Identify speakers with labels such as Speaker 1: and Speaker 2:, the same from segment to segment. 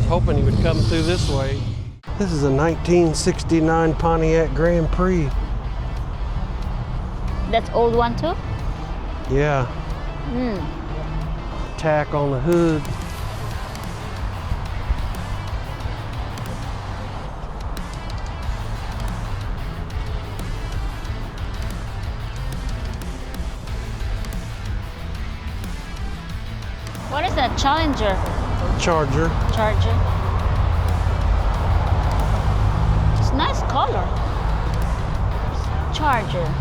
Speaker 1: was hoping he would come through this way. This is a 1969 Pontiac Grand Prix.
Speaker 2: That's old one too?
Speaker 1: Yeah. Tack on the hood.
Speaker 2: What is that? Challenger?
Speaker 1: Charger.
Speaker 2: Charger. It's a nice color. Charger.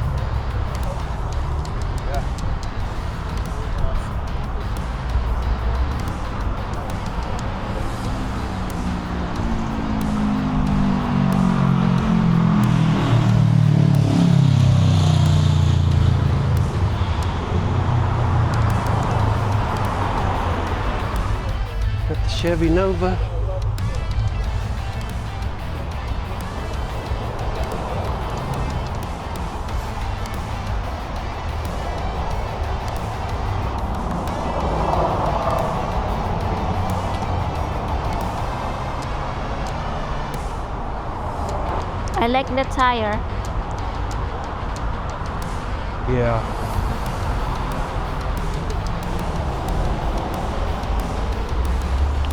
Speaker 1: Got the Chevy Nova.
Speaker 2: I like the tire.
Speaker 1: Yeah.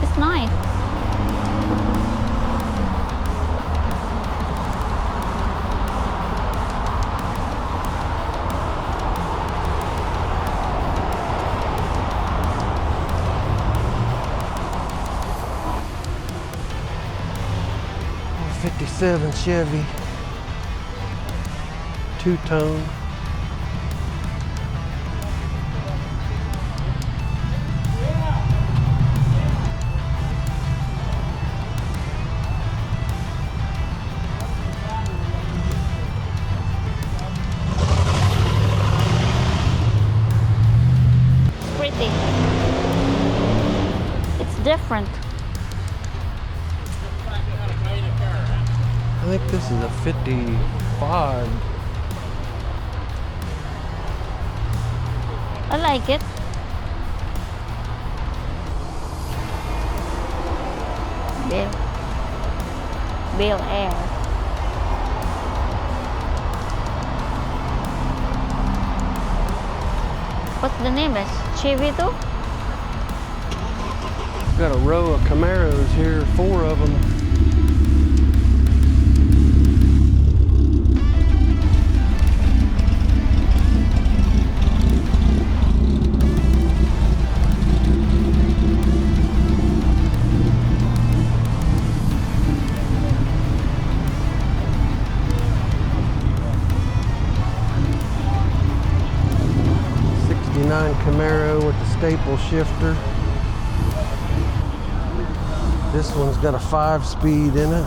Speaker 2: It's nice.
Speaker 1: '57 Chevy. Two-tone.
Speaker 2: Pretty. It's different.
Speaker 1: I think this is a 55.
Speaker 2: I like it. Bel Air. What's the name? Is Chevy too?
Speaker 1: Got a row of Camaros here, 4 of them. Camaro with the staple shifter. This one's got a 5-speed in it.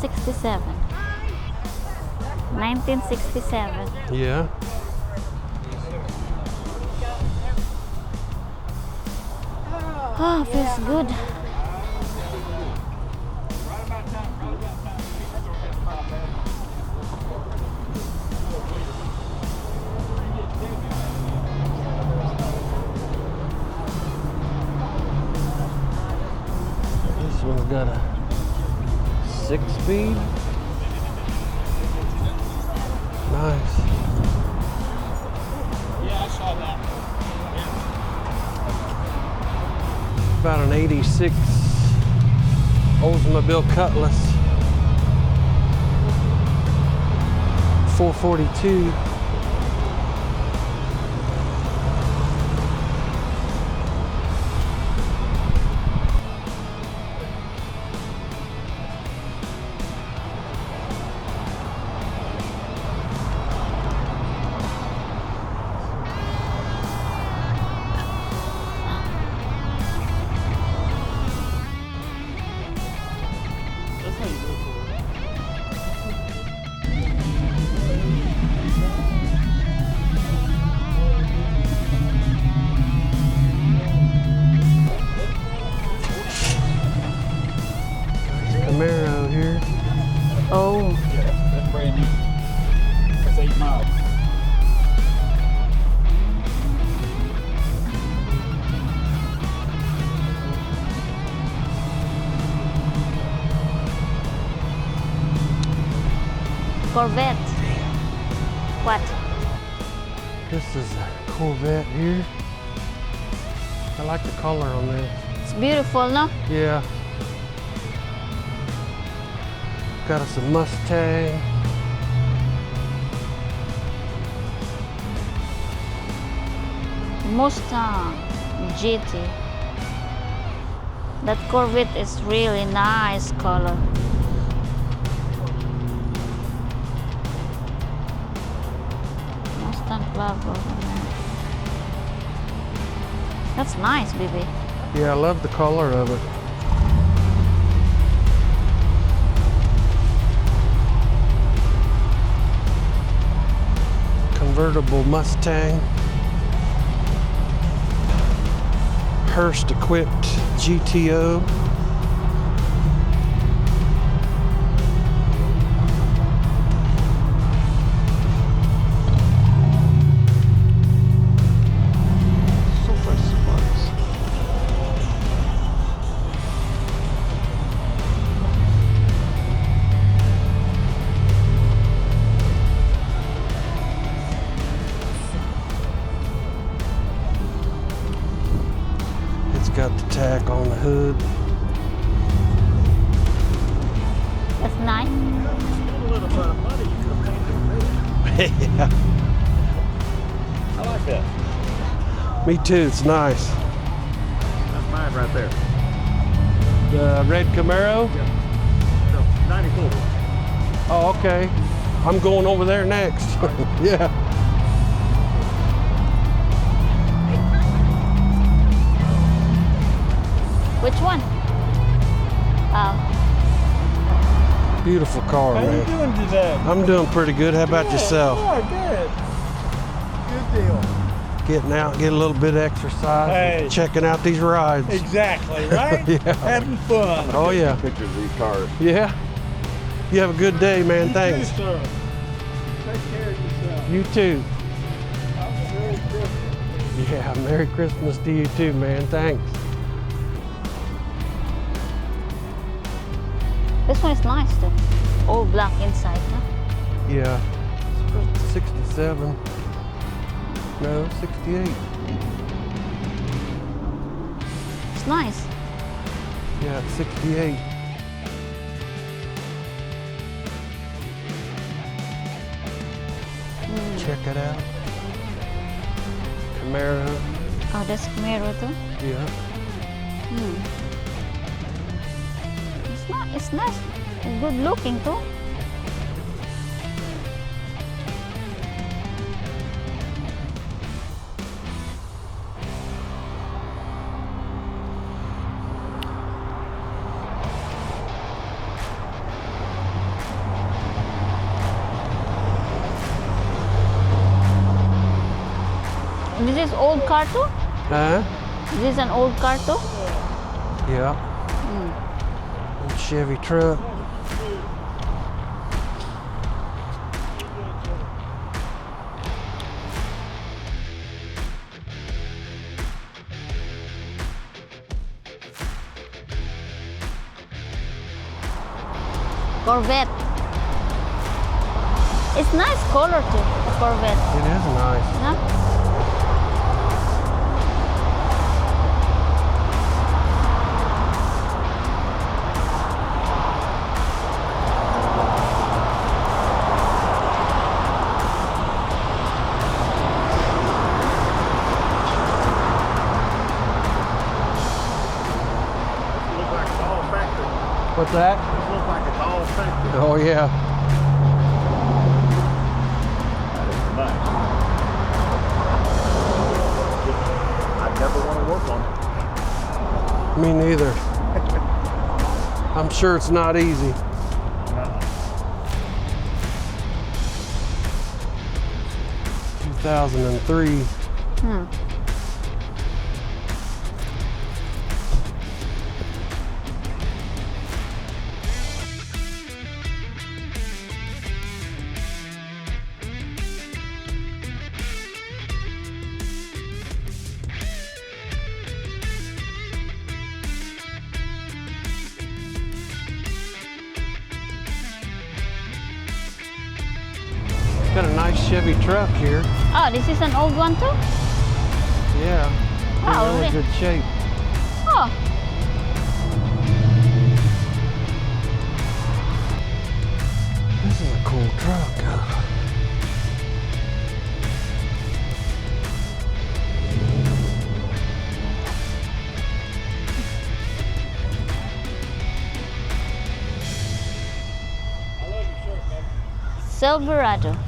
Speaker 2: '67. 1967.
Speaker 1: Yeah.
Speaker 2: Oh, feels good.
Speaker 1: This one's got a 6-speed. Nice.
Speaker 3: Yeah, I saw that.
Speaker 1: About an 86 Oldsmobile Cutlass. 442.
Speaker 2: Corvette. What?
Speaker 1: This is a Corvette here. I like the color on this.
Speaker 2: It's beautiful, no?
Speaker 1: Yeah. Got us a Mustang.
Speaker 2: Mustang GT. That Corvette is really nice color. Mustang Club over there. That's nice, baby.
Speaker 1: Yeah, I love the color of it. Convertible Mustang. Hearst equipped GTO.
Speaker 2: Super sports.
Speaker 1: It's got the tack on the hood.
Speaker 2: That's nice.
Speaker 3: A little bit of money, you could have painted it.
Speaker 1: Yeah.
Speaker 3: I like that.
Speaker 1: Me too, it's nice.
Speaker 3: That's mine right there.
Speaker 1: The red Camaro?
Speaker 3: No, 94.
Speaker 1: Oh, okay. I'm going over there next. Yeah.
Speaker 2: Which one? Oh,
Speaker 1: Beautiful car,
Speaker 3: How you
Speaker 1: man.
Speaker 3: doing today?
Speaker 1: I'm doing pretty good. How about yourself?
Speaker 3: Oh, good. Good deal.
Speaker 1: Getting out, get a little bit of exercise,
Speaker 3: Hey.
Speaker 1: checking out these rides.
Speaker 3: Exactly, right?
Speaker 1: Yeah.
Speaker 3: Having fun.
Speaker 1: Oh yeah,
Speaker 3: Pictures of these cars.
Speaker 1: yeah. You have a good day, man. Thanks.
Speaker 3: You too, sir. Take care of yourself.
Speaker 1: You too.
Speaker 3: Merry Christmas.
Speaker 1: Yeah, Merry Christmas to you too, man. Thanks.
Speaker 2: this one is nice too. All black inside, no?
Speaker 1: Yeah,
Speaker 2: It's pretty.
Speaker 1: 67. No, 68.
Speaker 2: It's nice.
Speaker 1: Yeah, it's 68. Check it out. Camaro.
Speaker 2: Oh, that's Camaro too.
Speaker 1: Yeah.
Speaker 2: It's nice. It's good looking too. This is old car too?
Speaker 1: Huh?
Speaker 2: This is an old car too?
Speaker 1: Yeah. Old Chevy truck.
Speaker 2: Corvette. It's nice color too, the Corvette.
Speaker 1: It is nice.
Speaker 2: No?
Speaker 3: Look like it's all factory.
Speaker 1: What's that?
Speaker 3: This looks like it's all factory.
Speaker 1: Oh yeah.
Speaker 3: That is nice. I'd never want to work on it.
Speaker 1: Me neither. I'm sure it's not easy.
Speaker 3: Uh-uh.
Speaker 1: 2003. Got a nice Chevy truck here.
Speaker 2: Oh, this is an old one too?
Speaker 1: Yeah.
Speaker 2: Wow,
Speaker 1: In really
Speaker 2: really?
Speaker 1: good shape.
Speaker 2: Oh,
Speaker 1: This is a cool truck.
Speaker 2: Silverado.